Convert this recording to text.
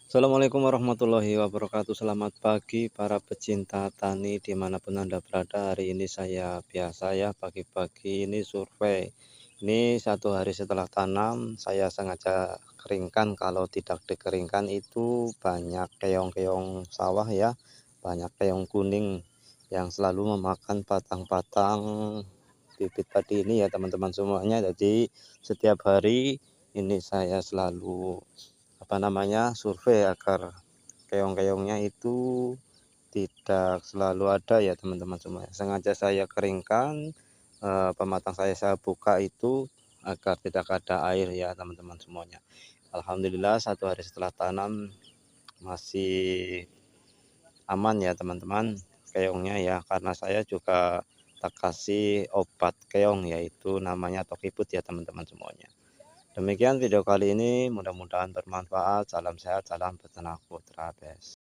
Assalamualaikum warahmatullahi wabarakatuh. Selamat pagi para pecinta tani dimanapun Anda berada. Hari ini saya biasa ya pagi-pagi ini survei. Ini 1 hari setelah tanam saya sengaja keringkan. Kalau tidak dikeringkan itu banyak keong-keong sawah ya, banyak keong kuning yang selalu memakan batang-batang bibit padi ini ya teman-teman semuanya. Jadi setiap hari ini saya selalu survei agar keong-keongnya itu tidak selalu ada ya teman-teman semua. Sengaja saya keringkan, pematang saya buka itu agar tidak ada air ya teman-teman semuanya. Alhamdulillah 1 hari setelah tanam masih aman ya teman-teman keongnya ya, karena saya juga tak kasih obat keong yaitu namanya Tokiput ya teman-teman semuanya. Demikian video kali ini, mudah-mudahan bermanfaat. Salam sehat, salam peternak Putra Bes.